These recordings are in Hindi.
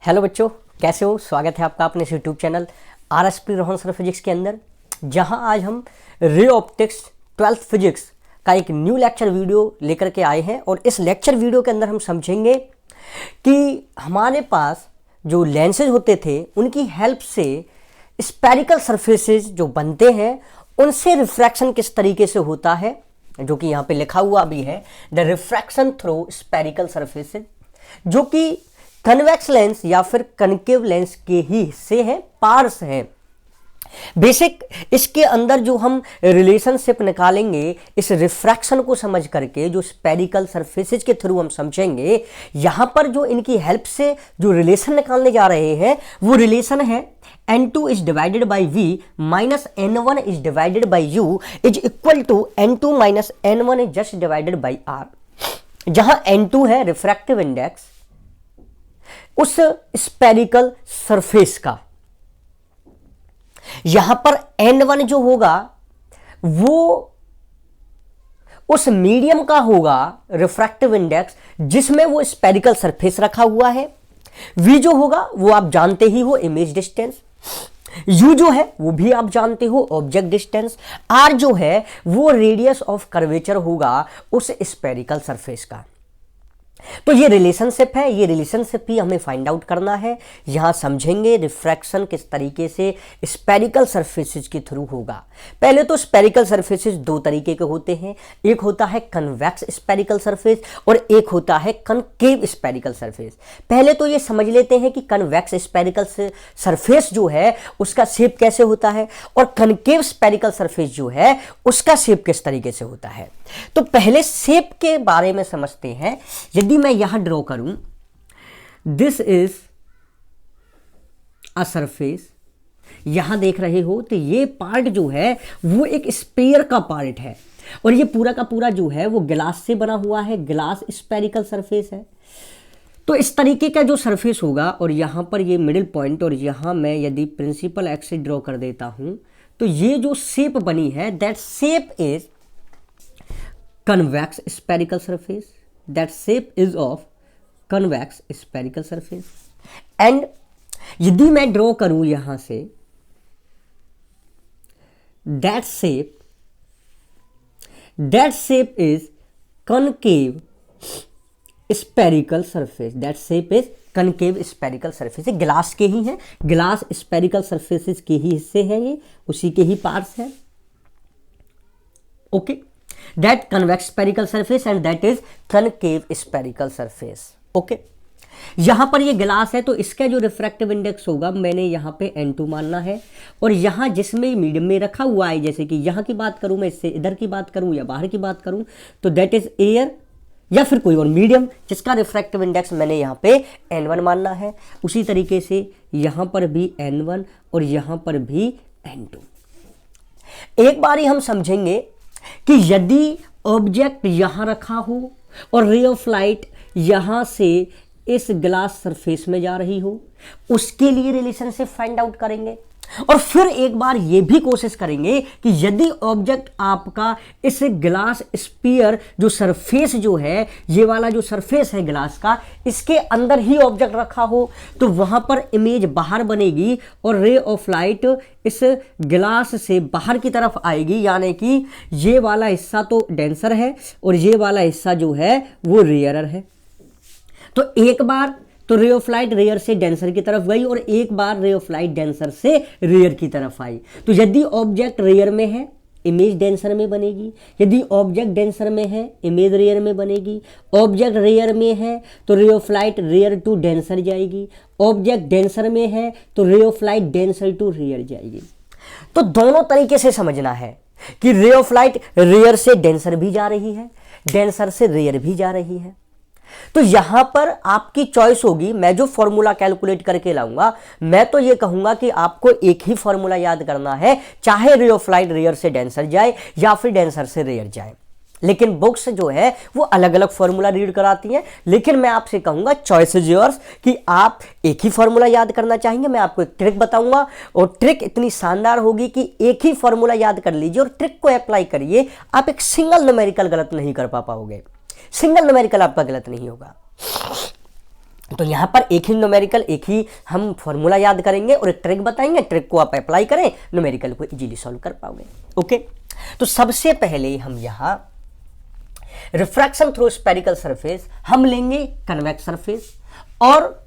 हेलो बच्चों, कैसे हो। स्वागत है आपका अपने इस YouTube channel RSP Rohan sir physics के अंदर, जहां आज हम रे ऑप्टिक्स 12th फिजिक्स का एक न्यू लेक्चर वीडियो लेकर के आए हैं। और इस लेक्चर वीडियो के अंदर हम समझेंगे कि हमारे पास जो लेंसेज होते थे उनकी हेल्प से स्फेरिकल सरफेसेस जो बनते हैं उनसे रिफ्रैक्शन किस तरीके से होता है, जो कि यहाँ पे लिखा हुआ भी है, the refraction through spherical surfaces, जो कि कन्वेक्स लेंस या फिर कनकेव लेंस के ही हिस्से हैं, पार्ट्स हैं। बेसिक इसके अंदर जो हम रिलेशनशिप निकालेंगे इस रिफ्रैक्शन को समझ करके, जो स्फेरिकल सरफेसेज के थ्रू हम समझेंगे, यहां पर जो इनकी हेल्प से जो रिलेशन निकालने जा रहे हैं वो रिलेशन है n2 is divided by v minus n1 is divided by u is equal to n2 minus n1 is just divided by r। जहां n2 है रिफ्रैक्टिव इंडेक्स उस स्फेरिकल सरफेस का, यहां पर n1 जो होगा वो उस मीडियम का होगा रिफ्रैक्टिव इंडेक्स जिसमें वो स्फेरिकल सरफेस रखा हुआ है। v जो होगा वो आप जानते ही हो, इमेज डिस्टेंस। u जो है वो भी आप जानते हो, ऑब्जेक्ट डिस्टेंस। r जो है वो रेडियस ऑफ कर्वेचर होगा उस स्फेरिकल सरफेस का। तो ये रिलेशनशिप है, ये रिलेशनशिप ही हमें फाइंड आउट करना है। यहां समझेंगे रिफ्रैक्शन किस तरीके से स्फेरिकल सरफेसेस के थ्रू होगा। पहले तो स्फेरिकल सरफेसेस दो तरीके के होते हैं, एक होता है कन्वेक्स स्फेरिकल सरफेस और एक होता है कनकेव स्फेरिकल सरफेस। पहले तो ये समझ लेते हैं कि कन्वेक्स स्फेरिकल सरफेस जो है उसका शेप कैसे होता है और कनकेव स्फेरिकल सरफेस जो है उसका शेप किस तरीके से होता है। तो पहले शेप के बारे में समझते हैं। यदि मैं यहां ड्रॉ करूं, दिस इज अ सरफेस, यहां देख रहे हो तो ये पार्ट जो है वो एक स्फीयर का पार्ट है और ये पूरा का पूरा जो है वो ग्लास से बना हुआ है, ग्लास स्फेरिकल सरफेस है। तो इस तरीके का जो सरफेस होगा और यहां पर ये मिडिल पॉइंट, और यहां मैं यदि प्रिंसिपल एक्सिस ड्रॉ कर देता हूं तो ये जो शेप बनी है that shape is convex spherical surface, that shape is of convex spherical surface। and यदि मैं ड्रॉ करूं यहां से that shape is concave spherical surface, that shape is concave spherical surface। ये ग्लास के ही हैं, ग्लास स्फेरिकल सरफेसेस के ही हिस्से हैं, ये उसी के ही पार्ट्स हैं। Okay, that convex spherical surface and that is concave spherical surface। Okay, यहां पर ये गिलास है तो इसका जो रिफ्रैक्टिव इंडेक्स होगा मैंने यहां पे n2 मानना है। और यहां जिसमें मीडियम में रखा हुआ है, जैसे कि यहां की बात करूं मैं, इससे इधर की बात करूं या बाहर की बात करूं, तो दैट इज एयर या फिर कोई और मीडियम जिसका रिफ्रैक्टिव इंडेक्स मैंने यहाँ पे n1 मानना है। उसी तरीके से यहां पर भी n1 और यहां पर भी n2। एक बार ही हम समझेंगे कि यदि ऑब्जेक्ट यहां रखा हो और रे ऑफ लाइट यहां से इस ग्लास सरफेस में जा रही हो, उसके लिए रिलेशनशिप फाइंड आउट करेंगे। और फिर एक बार ये भी कोशिश करेंगे कि यदि ऑब्जेक्ट आपका इस ग्लास स्फीयर जो सरफेस जो है, ये वाला जो सरफेस है ग्लास का, इसके अंदर ही ऑब्जेक्ट रखा हो तो वहां पर इमेज बाहर बनेगी और रे ऑफ लाइट इस ग्लास से बाहर की तरफ आएगी, यानी कि ये वाला हिस्सा तो डेंसर है और ये वाला हिस्सा जो है वो रेयरर है। तो एक बार तो रे ऑफ लाइट रेयर से डेंसर की तरफ गई और एक बार रे ऑफ लाइट डेंसर से रेयर की तरफ आई। तो यदि ऑब्जेक्ट रेयर में है इमेज डेंसर में बनेगी, यदि ऑब्जेक्ट डेंसर में है इमेज रेयर में बनेगी। ऑब्जेक्ट रेयर में है तो ray of light rare to denser जाएगी, ऑब्जेक्ट डेंसर में है तो ray of light denser to rare जाएगी। तो दोनों तरीके से समझना है कि रे ऑफ लाइट रेयर से डेंसर भी जा रही है, डेंसर से रेयर भी जा रही है। तो यहां पर आपकी चॉइस होगी। मैं जो फॉर्मूला कैलकुलेट करके लाऊंगा, मैं तो ये कहूंगा कि आपको एक ही फॉर्मूला याद करना है, चाहे रे ऑफ लाइट रेयर से डेंसर जाए या फिर डेंसर से रेयर जाए। लेकिन बुक्स जो है वो अलग अलग फॉर्मूला रीड कराती हैं, लेकिन मैं आपसे कहूंगा चॉइस इज योर्स कि आप एक ही फॉर्मूला याद करना चाहेंगे। मैं आपको एक ट्रिक बताऊंगा और ट्रिक इतनी शानदार होगी कि एक ही फॉर्मूला याद कर लीजिए और ट्रिक को अप्लाई करिए, आप एक सिंगल न्यूमेरिकल गलत नहीं कर पाओगे, सिंगल न्यूमेरिकल आपका गलत नहीं होगा। तो यहाँ पर एक ही न्यूमेरिकल, एक ही हम फॉर्मूला याद करेंगे और एक ट्रिक बताएंगे, ट्रिक को आप अप्लाई करें, न्यूमेरिकल को इजीली सॉल्व कर पाओगे। ओके, तो सबसे पहले हम यहाँ रिफ्रैक्शन थ्रू स्फेरिकल सरफेस हम लेंगे कन्वेक्स सरफेस, और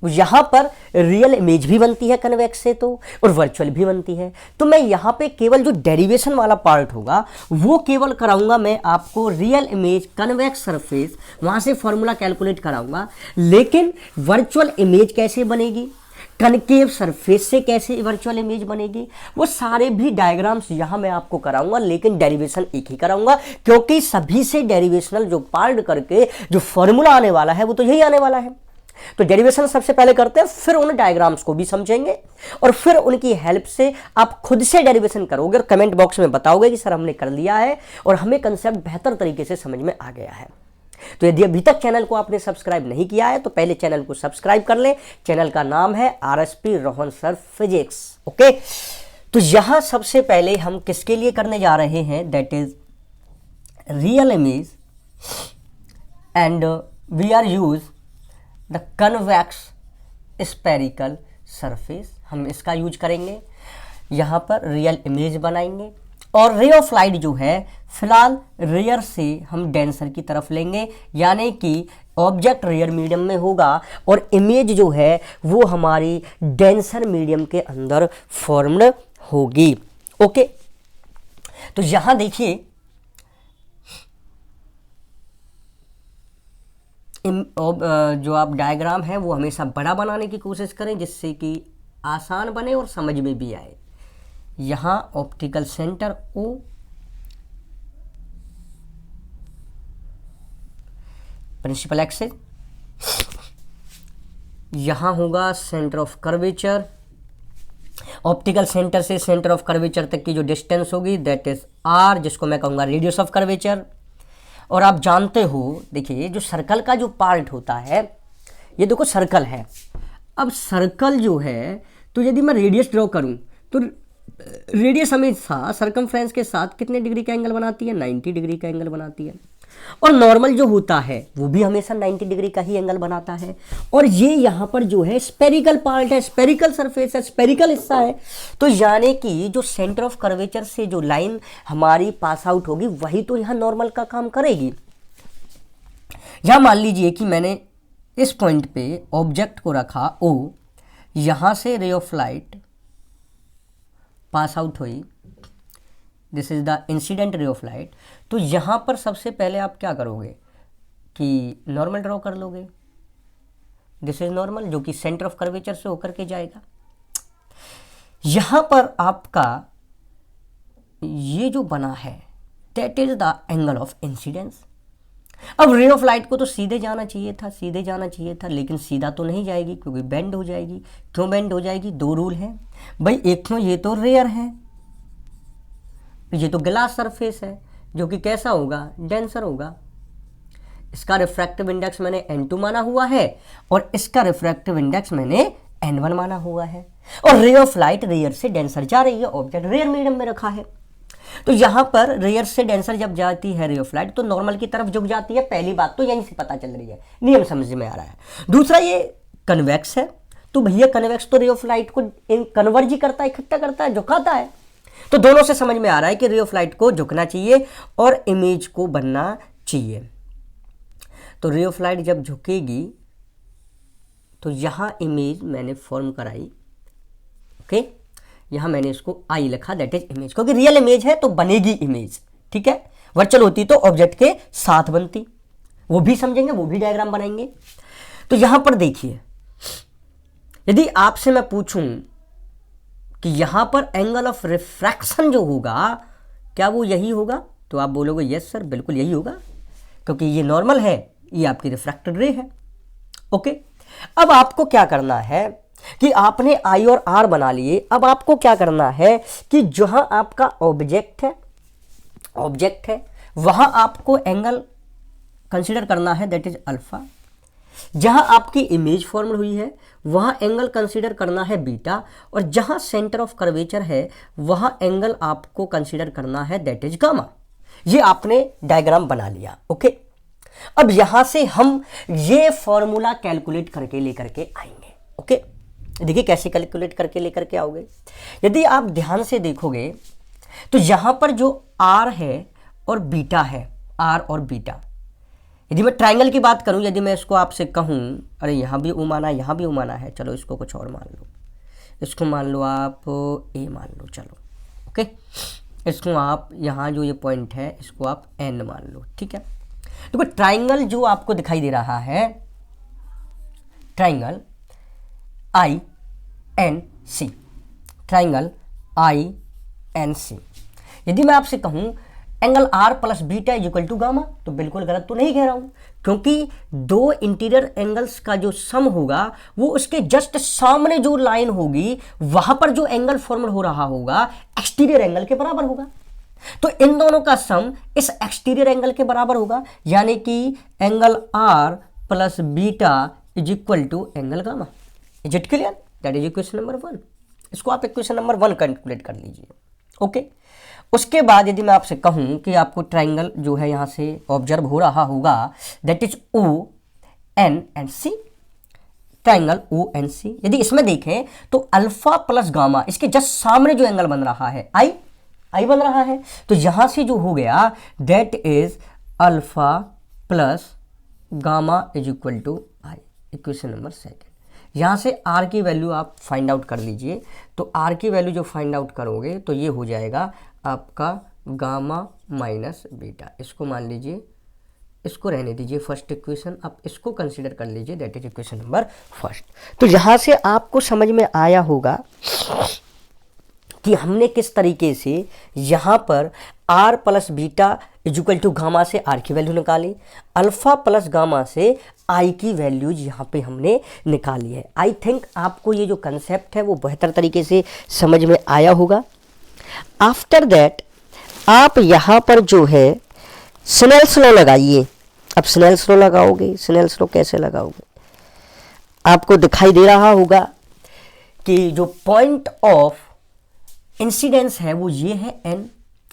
यहां पर रियल इमेज भी बनती है कन्वेक्स से तो, और वर्चुअल भी बनती है। तो मैं यहां पे केवल जो डेरिवेशन वाला पार्ट होगा वो केवल कराऊंगा मैं आपको रियल इमेज कन्वेक्स सरफेस, वहां से फॉर्मूला कैलकुलेट कराऊंगा। लेकिन वर्चुअल इमेज कैसे बनेगी, कनकेव सरफेस से कैसे वर्चुअल इमेज बनेगी, वो सारे भी डायग्राम्स यहां मैं आपको कराऊंगा, लेकिन डेरिवेशन एक ही कराऊंगा, क्योंकि सभी से डेरिवेशनल जो पार्ट करके जो फॉर्मूला आने वाला है वो तो यही आने वाला है। तो डेरिवेशन सबसे पहले करते हैं, फिर उन डायग्राम्स को भी समझेंगे और फिर उनकी हेल्प से आप खुद से डेरिवेशन करोगे और कमेंट बॉक्स में बताओगे कि सर हमने कर लिया है और हमें कंसेप्ट बेहतर तरीके से समझ में आ गया है। तो यदि अभी तक चैनल को आपने सब्सक्राइब नहीं किया है तो पहले चैनल को सब्सक्राइब कर लें। चैनल का नाम है RSP Rohan sir physics. Okay, तो यहां सबसे पहले हम किसके लिए करने जा रहे हैं, that is real image and we are use the convex spherical surface. हम इसका यूज करेंगे, यहाँ पर रियल इमेज बनाएंगे और रे ऑफ लाइट जो है फिलहाल रेयर से हम डेंसर की तरफ लेंगे, यानी कि ऑब्जेक्ट रेयर मीडियम में होगा और इमेज जो है वो हमारी डेंसर मीडियम के अंदर फॉर्म्ड होगी। ओके, तो यहाँ देखिए जो आप डायग्राम है वो हमेशा बड़ा बनाने की कोशिश करें जिससे कि आसान बने और समझ में भी आए। यहाँ optical centre O, principal axis, यहाँ होगा centre of curvature, optical centre से सेंटर ऑफ कर्वेचर तक की जो डिस्टेंस होगी दैट इज R, जिसको मैं कहूँगा रेडियस ऑफ कर्वेचर। और आप जानते हो, देखिए जो सर्कल का जो पार्ट होता है, ये देखो सर्कल है, अब सर्कल जो है तो यदि मैं रेडियस ड्रॉ करूं तो रेडियस हमेशा सर्कमफ्रेंस के साथ कितने डिग्री का एंगल बनाती है, 90 डिग्री का एंगल बनाती है। और नॉर्मल जो होता है वो भी हमेशा 90 डिग्री का ही एंगल बनाता है। और ये यहाँ पर जो है स्पेरिकल पार्ट है, स्पेरिकल सरफेस है, स्पेरिकल हिस्सा है, तो यानी कि जो सेंटर ऑफ कर्वेचर से जो लाइन हमारी पास आउट होगी वही तो यहाँ नॉर्मल का काम करेगी। यहाँ मान लीजिए कि मैंने इस पॉइंट पे ऑब्जेक्ट को रखा O, यहाँ से ray of light pass out हुई, this is the incident ray of light. तो यहाँ पर सबसे पहले आप क्या करोगे कि नॉर्मल ड्रॉ कर लोगे, दिस इज नॉर्मल जो कि सेंटर ऑफ कर्वेचर से होकर के जाएगा। यहाँ पर आपका ये जो बना है that is the angle of incidence. अब रे ऑफ लाइट को तो सीधे जाना चाहिए था, सीधे जाना चाहिए था, लेकिन सीधा तो नहीं जाएगी क्योंकि बेंड हो जाएगी। क्यों बेंड हो जाएगी, दो रूल है भाई, एक तो ये तो रेयर है, ये तो ग्लास सरफेस है जो कि कैसा होगा, डेंसर होगा। इसका रिफ्रैक्टिव इंडेक्स मैंने n2 माना हुआ है और इसका रिफ्रैक्टिव इंडेक्स मैंने n1 माना हुआ है। और रे ऑफ लाइट रेयर से डेंसर जा रही है, ऑब्जेक्ट रेयर मीडियम में रखा है, तो यहां पर रेयर से डेंसर जब जाती है रे ऑफ लाइट तो नॉर्मल की तरफ झुक जाती है। पहली बात तो यहीं से पता चल रही है, नियम समझ में आ रहा है। दूसरा ये कन्वेक्स है, तो भैया कन्वेक्स तो रे ऑफ लाइट को कन्वर्ज ही करता है, इकट्ठा करता है, झुकाता है। तो दोनों से समझ में आ रहा है कि रे ऑफ लाइट को झुकना चाहिए और इमेज को बनना चाहिए। तो रे ऑफ लाइट जब झुकेगी तो यहां इमेज मैंने फॉर्म कराई। ओके, यहां मैंने इसको आई लिखा, दैट इज इमेज, क्योंकि रियल इमेज है तो बनेगी इमेज। ठीक है, वर्चुअल होती तो ऑब्जेक्ट के साथ बनती, वो भी समझेंगे, वो भी डायग्राम बनाएंगे। तो यहां पर देखिए, यदि आपसे मैं पूछूं कि यहां पर एंगल ऑफ रिफ्रैक्शन जो होगा क्या वो यही होगा, तो आप बोलोगे यस सर बिल्कुल यही होगा, क्योंकि ये नॉर्मल है, ये आपकी रिफ्रैक्टेड रे है। ओके, अब आपको क्या करना है कि आपने आई और आर बना लिए। अब आपको क्या करना है कि जहां आपका ऑब्जेक्ट है वहां आपको एंगल कंसीडर करना है, दैट इज अल्फा। जहां आपकी इमेज फॉर्म हुई है वहां एंगल कंसीडर करना है बीटा, और जहां सेंटर ऑफ कर्वेचर है वहां एंगल आपको कंसीडर करना है, दैट इज गामा। ये आपने डायग्राम बना लिया। ओके, अब यहां से हम ये फॉर्मूला कैलकुलेट करके लेकर के आएंगे। ओके, देखिए कैसे कैलकुलेट करके लेकर के आओगे। यदि आप ध्यान से देखोगे तो यहां पर जो आर है और बीटा है, आर और बीटा, यदि मैं ट्राइंगल की बात करूं, यदि मैं इसको आपसे कहूं, अरे यहां भी उमाना यहां भी उमाना है, चलो इसको कुछ और मान लो, इसको मान लो आप ए मान लो, चलो ओके, इसको आप यहाँ जो ये पॉइंट है इसको आप एन मान लो, ठीक है। देखो ट्राइंगल जो आपको दिखाई दे रहा है, triangle I N C, triangle I N C, यदि मैं आपसे कहूं angle r plus beta is equal to gamma, तो बिल्कुल गलत तो नहीं कह रहा हूं, क्योंकि दो इंटीरियर एंगल्स का जो सम होगा वो उसके जस्ट सामने जो लाइन होगी वहां पर जो एंगल फॉर्म हो रहा होगा एक्सटीरियर एंगल के बराबर होगा। तो इन दोनों का सम इस एक्सटीरियर एंगल के बराबर होगा, यानी कि angle r plus beta is equal to angle gamma. Is it clear? That is equation number 1। इसको आप इक्वेशन नंबर 1 कैलकुलेट कर लीजिए। ओके, उसके बाद यदि मैं आपसे कहूं कि आपको ट्राइंगल जो है यहां से ऑब्जर्व हो रहा होगा, that is O N and C, triangle O N C, यदि इसमें देखें तो अल्फा प्लस गामा, इसके जस्ट सामने जो एंगल बन रहा है आई बन रहा है, तो यहां से जो हो गया that is alpha plus gamma is equal to i, equation number 2। यहां से आर की वैल्यू आप फाइंड आउट कर लीजिए, तो आर की वैल्यू जो फाइंड आउट करोगे तो ये हो जाएगा आपका गामा माइनस बीटा। इसको मान लीजिए, इसको रहने दीजिए फर्स्ट इक्वेशन, आप इसको कंसीडर कर लीजिए, दैट इज इक्वेशन नंबर 1। तो यहां से आपको समझ में आया होगा कि हमने किस तरीके से यहां पर r plus beta is equal to gamma से आर की वैल्यू निकाली, अल्फा प्लस गामा से आई की वैल्यूज यहाँ पे हमने निकाली है। आई थिंक आपको ये जो कंसेप्ट है वो बेहतर तरीके से समझ में आया होगा। आफ्टर दैट आप यहाँ पर जो है स्नेल्स लॉ लगाइए। अब स्नेल्स लॉ लगाओगे, स्नेल्स लॉ कैसे लगाओगे? आपको दिखाई दे रहा होगा कि जो पॉइंट ऑफ इंसिडेंस है वो ये है एन,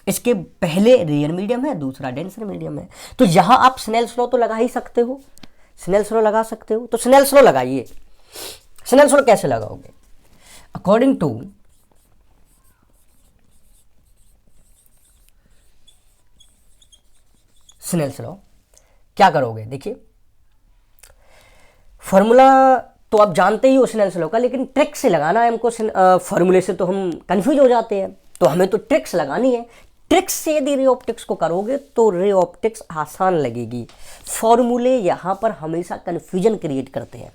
इसके पहले रेयर मीडियम है, दूसरा डेंसर मीडियम है, तो यहां आप स्नेल्स लॉ तो लगा ही सकते हो, स्नेल्स लॉ लगा सकते हो, तो स्नेल्स लॉ लगाइए। स्नेल्स लॉ कैसे लगाओगे? अकॉर्डिंग टू स्नेल्स लॉ क्या करोगे? देखिए फॉर्मूला तो आप जानते ही हो स्नेल्स लॉ का, लेकिन ट्रिक से लगाना है हमको। फॉर्मूले से तो हम कंफ्यूज हो जाते हैं, तो हमें तो ट्रिक्स लगानी है। ट्रिक्स से यदि रे ऑप्टिक्स को करोगे तो रे ऑप्टिक्स आसान लगेगी। फॉर्मूले यहाँ पर हमेशा कन्फ्यूजन क्रिएट करते हैं।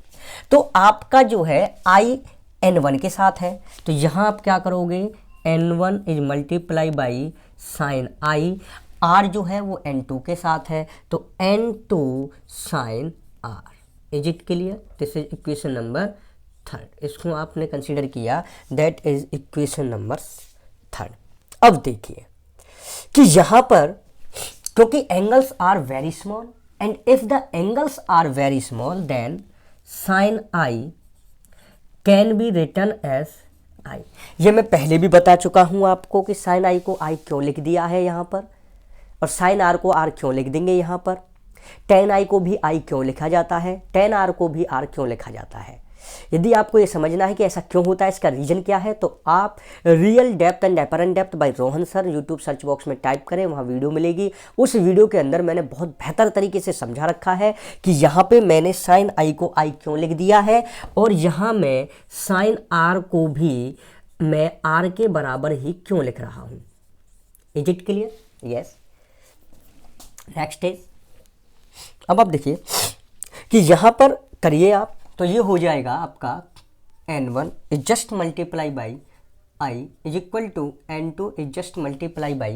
तो आपका जो है आई N1 के साथ है, तो यहाँ आप क्या करोगे? N1 is multiply by sine i, r जो है वो N2 के साथ है, तो N2 sine r. Is it clear? This is equation number 3। इसको आपने कंसीडर किया, दैट इज इक्वेशन नंबर 3। अब देखिए कि यहां पर क्योंकि angles are very small and if the angles are very small then sine i can be written as i. ये मैं पहले भी बता चुका हूं आपको कि साइन आई को आई क्यों लिख दिया है यहां पर, और साइन आर को आर क्यों लिख देंगे यहां पर, टेन आई को भी आई क्यों लिखा जाता है, टेन आर को भी आर क्यों लिखा जाता है। यदि आपको ये समझना है कि ऐसा क्यों होता है, इसका रीजन क्या है, तो आप real depth and apparent depth by Rohan sir YouTube search box में टाइप करें, वहाँ वीडियो मिलेगी। उस वीडियो के अंदर मैंने बहुत बेहतर तरीके से समझा रखा है कि यहाँ पे मैंने साइन आई को आई क्यों लिख दिया है, और यहाँ मैं साइन आर को भी मैं आर के बराबर ही क्यों लिख रहा हूँ। Is it clear? Yes. Next is, अब आप देखिए कि यहाँ पर करिए आप, तो ये हो जाएगा आपका N1 is just multiply by i is equal to N2 is just multiply by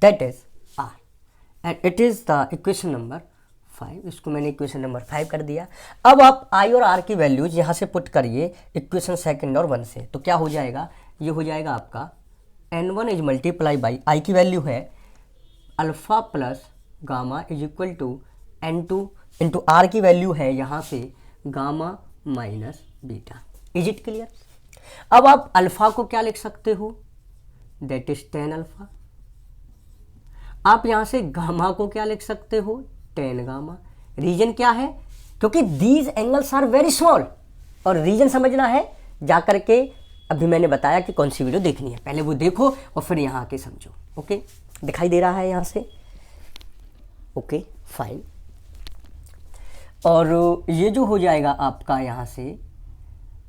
that is r and it is the equation number 5। इसको मैंने इक्वेशन नंबर 5 कर दिया। अब आप आई और आर की वैल्यूज यहाँ से पुट करिए इक्वेशन 2 और 1 से, तो क्या हो जाएगा? ये हो जाएगा आपका N1 इज मल्टीप्लाई बाई आई की वैल्यू है alpha plus gamma is equal to N2 into r की वैल्यू है यहाँ से gamma minus beta. Is it clear? अब आप अल्फा को क्या लिख सकते हो? That is tan alpha. आप यहां से गामा को क्या लिख सकते हो? Ten gamma. रीजन क्या है? क्योंकि these angles are very small, और रीजन समझना है जा करके अभी मैंने बताया कि कौन सी वीडियो देखनी है, पहले वो देखो और फिर यहाँ आके समझो। ओके, दिखाई दे रहा है यहाँ से? Okay fine. और ये जो हो जाएगा आपका यहाँ से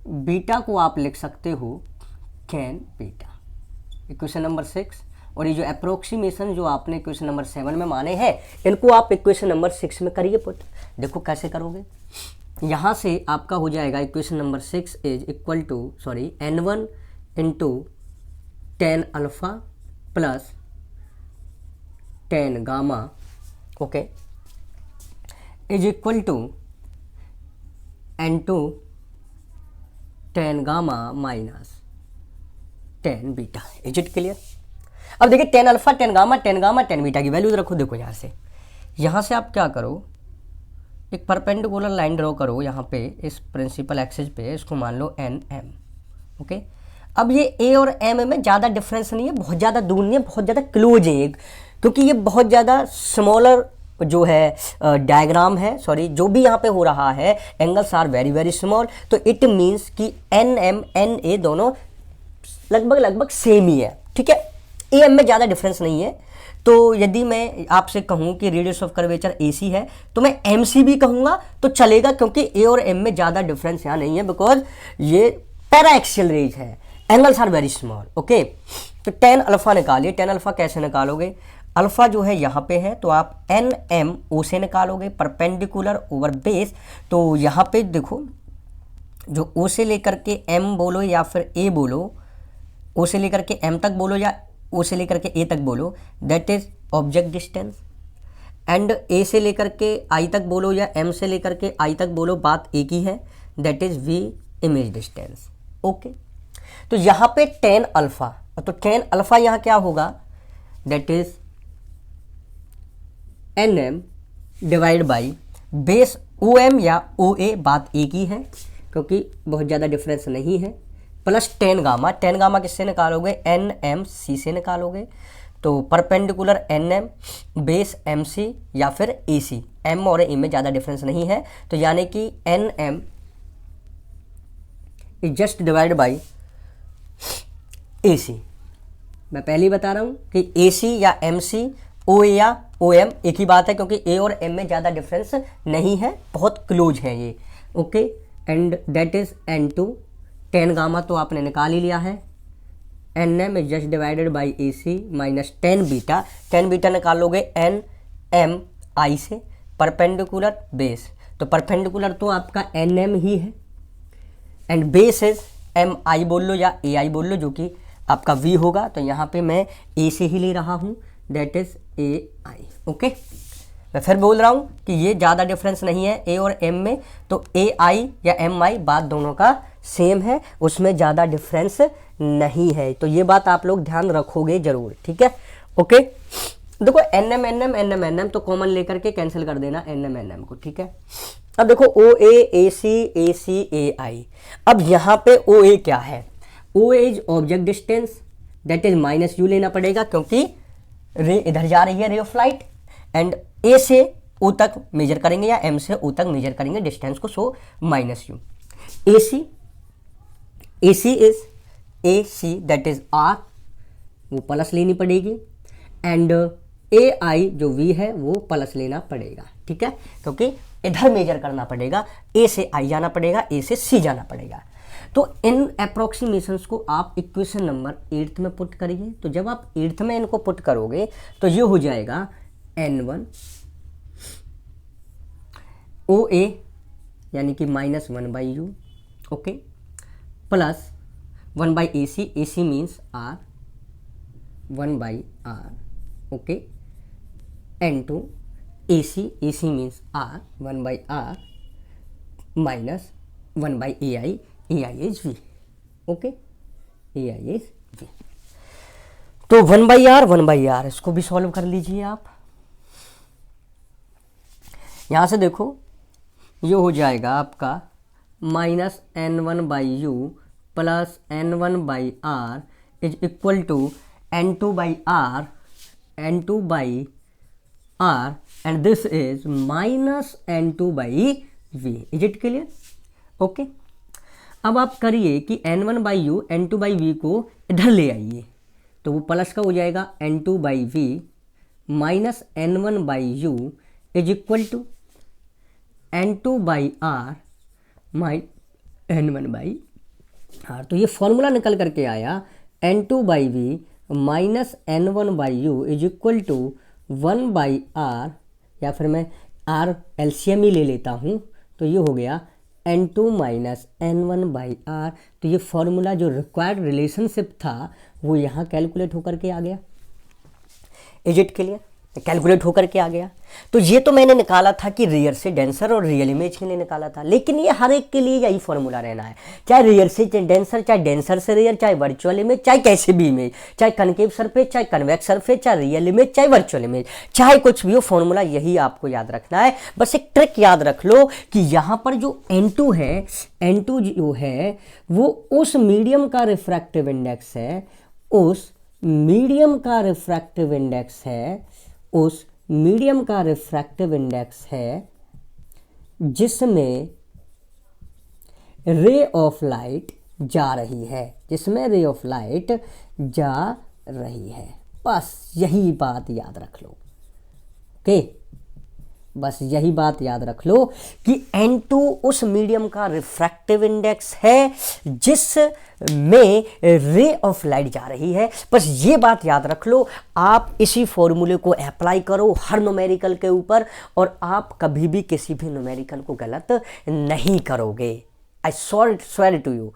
बीटा को आप लिख सकते हो कैन बीटा, इक्वेशन नंबर 6। और ये जो अप्रोक्सीमेशन जो आपने इक्वेशन नंबर 7 में माने हैं, इनको आप इक्वेशन नंबर 6 में करिए पुट। देखो कैसे करोगे। यहाँ से आपका हो जाएगा equation number 6 is equal to n1 into tan alpha plus tan gamma, okay, is equal to n2 tan gamma minus tan beta. Is it clear? अब देखिए tan alpha tan gamma tan beta की वैल्यूज रखो। देखो यहाँ से आप क्या करो, एक परपेंडिकुलर लाइन ड्रॉ करो यहाँ पे इस प्रिंसिपल एक्सिस पे, इसको मान लो एन एम। ओके, अब ये ए और एम में ज़्यादा डिफरेंस नहीं है, बहुत ज़्यादा दूर नहीं है, बहुत ज़्यादा क्लोज है, क्योंकि ये बहुत ज़्यादा स्मॉलर जो है डायग्राम है, सॉरी जो भी यहाँ पे हो रहा है, angles are very very small, तो इट मीन्स कि एन एम एन ए दोनों लगभग सेम ही है। ठीक है, ए एम में ज़्यादा डिफरेंस नहीं है। तो यदि मैं आपसे कहूँ कि रेडियस ऑफ कर्वेचर AC है तो मैं MC भी कहूँगा तो चलेगा, क्योंकि A और M में ज़्यादा डिफरेंस यहाँ नहीं है, बिकॉज ये पैरा एक्सियल रेज है, angles are very small. Okay, तो टेन अल्फा निकालिए। टेन अल्फा कैसे निकालोगे? अल्फा जो है यहाँ पे है तो आप NMO से निकालोगे, परपेंडिकुलर ओवर बेस। तो यहाँ पे देखो जो O से लेकर के M बोलो या फिर A बोलो, O से लेकर के M तक बोलो या O से लेकर के A तक बोलो, that is object distance. And A से लेकर के I तक बोलो या M से लेकर के I तक बोलो, बात एक ही है, that is V image distance. Okay, तो यहाँ पे टेन अल्फा, तो टेन अल्फा यहाँ क्या होगा, that is NM divide by base OM या OA, बात एक ही है क्योंकि बहुत ज़्यादा डिफरेंस नहीं है, plus tan gamma. Ten gamma किससे निकालोगे? NMC से निकालोगे। तो परपेंडिकुलर NM बेस MC या फिर AC, M और A में ज़्यादा डिफरेंस नहीं है, तो यानी कि NM is just divide by AC। मैं पहले ही बता रहा हूँ कि AC या MC, OA या OM एक ही बात है, क्योंकि A और M में ज़्यादा डिफरेंस नहीं है, बहुत क्लोज है ये। Okay, and that is N2 tan gamma तो आपने निकाल ही लिया है, NM is just divided by AC minus tan beta. Tan beta निकालोगे NMI से, परपेंडिकुलर बेस, तो परपेंडिकुलर तो आपका NM ही है, एंड बेस इज MI बोल लो या AI बोल लो, जो कि आपका V होगा। तो यहाँ पे मैं A से ही ले रहा हूँ, दैट इज AI। ओके, मैं फिर बोल रहा हूँ कि ये ज़्यादा डिफरेंस नहीं है A और M में, तो AI या MI बात दोनों का सेम है, उसमें ज़्यादा डिफरेंस नहीं है। तो ये बात आप लोग ध्यान रखोगे जरूर। ठीक है, ओके। देखो NM तो कॉमन लेकर के कैंसिल कर देना NM को। ठीक है, अब देखो OA AC AC AI। अब यहाँ पे OA क्या है? OA is object distance, that is minus U लेना पड़ेगा क्योंकि रे इधर जा रही है, रे ऑफ लाइट, एंड A से O तक मेजर करेंगे या M से O तक मेजर करेंगे डिस्टेंस को, so minus U। AC is AC that is R, वो प्लस लेनी पड़ेगी, एंड AI जो V है वो प्लस लेना पड़ेगा। ठीक है, क्योंकि इधर मेजर करना पड़ेगा, A से I जाना पड़ेगा, A से C जाना पड़ेगा। तो इन अप्रोक्सीमेशंस को आप इक्वेशन नंबर 8 में पुट करिए। तो जब आप 8 में इनको पुट करोगे तो ये हो जाएगा N1 OA यानी कि minus 1/U, okay, plus 1/AC, AC means R, 1/R, okay, N2 AC means R, 1/R minus 1/AI, AI is V, okay, AI is V। तो 1/R इसको भी सॉल्व कर लीजिए आप। यहाँ से देखो ये हो जाएगा आपका minus N1/U plus N1/R is equal to N2/R and this is minus N2/V। Is it clear? Okay, अब आप करिए कि N1/U N2/V को इधर ले आइए, तो वो प्लस का हो जाएगा N2/V minus N1/U is equal to N2/R minus N1/R। तो ये फॉर्मूला निकल करके आया N2/V minus N1/U is equal to 1/R, या फिर मैं R LCM ही ले लेता हूँ, तो ये हो गया N2 माइनस N1/R। तो ये फॉर्मूला जो रिक्वायर्ड रिलेशनशिप था वो यहाँ कैलकुलेट होकर के आ गया। Is it clear? कैलकुलेट होकर के आ गया। तो ये तो मैंने निकाला था कि रियर से डेंसर और रियल इमेज के लिए निकाला था, लेकिन ये हर एक के लिए यही फॉर्मूला रहना है, चाहे रियर से डेंसर, चाहे डेंसर से रियर, चाहे वर्चुअल इमेज, चाहे कैसे भी इमेज, चाहे कनकेव सरफेस, चाहे कन्वेक्स सरफेस, चाहे रियल इमेज, चाहे वर्चुअल इमेज, चाहे कुछ भी हो, फॉर्मूला यही आपको याद रखना है। बस एक ट्रिक याद रख लो कि यहाँ पर जो N2 है, N2 जो है वो उस मीडियम का रिफ्रैक्टिव इंडेक्स है, उस मीडियम का रिफ्रैक्टिव इंडेक्स है, उस मीडियम का रिफ्रैक्टिव इंडेक्स है जिसमें रे ऑफ लाइट जा रही है, जिसमें रे ऑफ लाइट जा रही है। बस यही बात याद रख लो। ओके, बस यही बात याद रख लो कि N2 उस मीडियम का रिफ्रैक्टिव इंडेक्स है जिसमें रे ऑफ लाइट जा रही है। बस ये बात याद रख लो, आप इसी फॉर्मूले को अप्लाई करो हर न्यूमेरिकल के ऊपर और आप कभी भी किसी भी न्यूमेरिकल को गलत नहीं करोगे। I swear to you.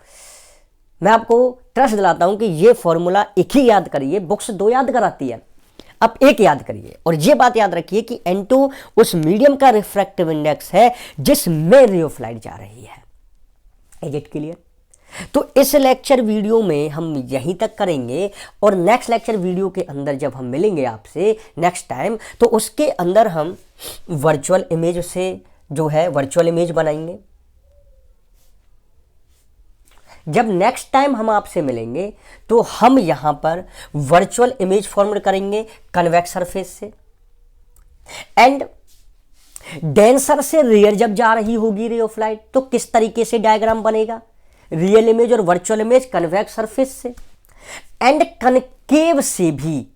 मैं आपको ट्रस्ट दिलाता हूं कि ये फॉर्मूला एक ही याद करिए, बुक्स 2 याद कराती है, आप एक याद करिए। और ये बात याद रखिए कि N2 उस मीडियम का रिफ्रैक्टिव इंडेक्स है जिसमें रे ऑफ लाइट जा रही है। Is it clear? तो इस लेक्चर वीडियो में हम यहीं तक करेंगे और नेक्स्ट लेक्चर वीडियो के अंदर जब हम मिलेंगे आपसे नेक्स्ट टाइम, तो उसके अंदर हम वर्चुअल इमेज से जो है वर्चुअल इमेज बनाएंगे। जब नेक्स्ट टाइम हम आपसे मिलेंगे तो हम यहां पर वर्चुअल इमेज फॉर्म करेंगे कन्वेक्स सरफेस से, एंड डेंसर से रियर जब जा रही होगी रे ऑफ लाइट तो किस तरीके से डायग्राम बनेगा, रियल इमेज और वर्चुअल इमेज कन्वेक्स सरफेस से, एंड कनकेव से भी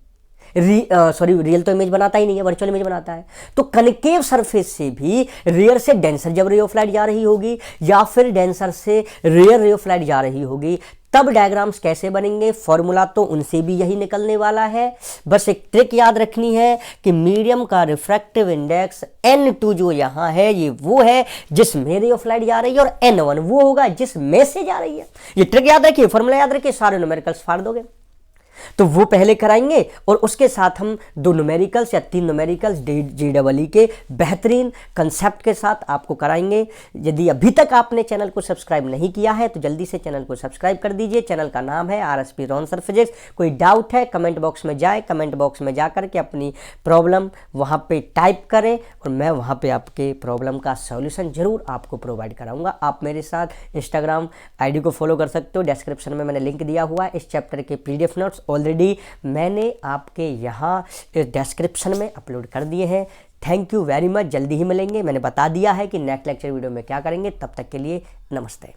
रियल तो इमेज बनाता ही नहीं है, वर्चुअल इमेज बनाता है, तो कनकेव सरफेस से भी रियर से डेंसर जब रे ऑफ लाइट जा रही होगी या फिर डेंसर से रियर रे ऑफ लाइट जा रही होगी, तब डायग्राम्स कैसे बनेंगे, फॉर्मूला तो उनसे भी यही निकलने वाला है। बस एक ट्रिक याद रखनी है कि मीडियम का रिफ्रैक्टिव इंडेक्स N2 जो यहाँ है ये वो है जिसमें रे ऑफ लाइट जा रही है, और N1 वो होगा जिसमें से जा रही है। ये ट्रिक याद रखिए, फॉर्मूला याद रखिए, सारे न्यूमेरिकल्स फाड़ दोगे। तो वो पहले कराएंगे और उसके साथ हम 2 न्यूमेरिकल्स या 3 न्यूमेरिकल्स JEE के बेहतरीन कंसेप्ट के साथ आपको कराएंगे। यदि अभी तक आपने चैनल को सब्सक्राइब नहीं किया है तो जल्दी से चैनल को सब्सक्राइब कर दीजिए। चैनल का नाम है RSP रॉन्सर फिजिक्स। कोई डाउट है कमेंट बॉक्स में जाए, कमेंट बॉक्स में जाकर के अपनी प्रॉब्लम वहाँ पे टाइप करें और मैं वहाँ पे आपके प्रॉब्लम का सॉल्यूशन जरूर आपको प्रोवाइड कराऊंगा। आप मेरे साथ इंस्टाग्राम ID को फॉलो कर सकते हो, डिस्क्रिप्शन में मैंने लिंक दिया हुआ है। इस चैप्टर के PDF नोट्स ऑलरेडी मैंने आपके यहाँ डिस्क्रिप्शन में अपलोड कर दिए हैं। Thank you very much. जल्दी ही मिलेंगे। मैंने बता दिया है कि नेक्स्ट लेक्चर वीडियो में क्या करेंगे। तब तक के लिए नमस्ते।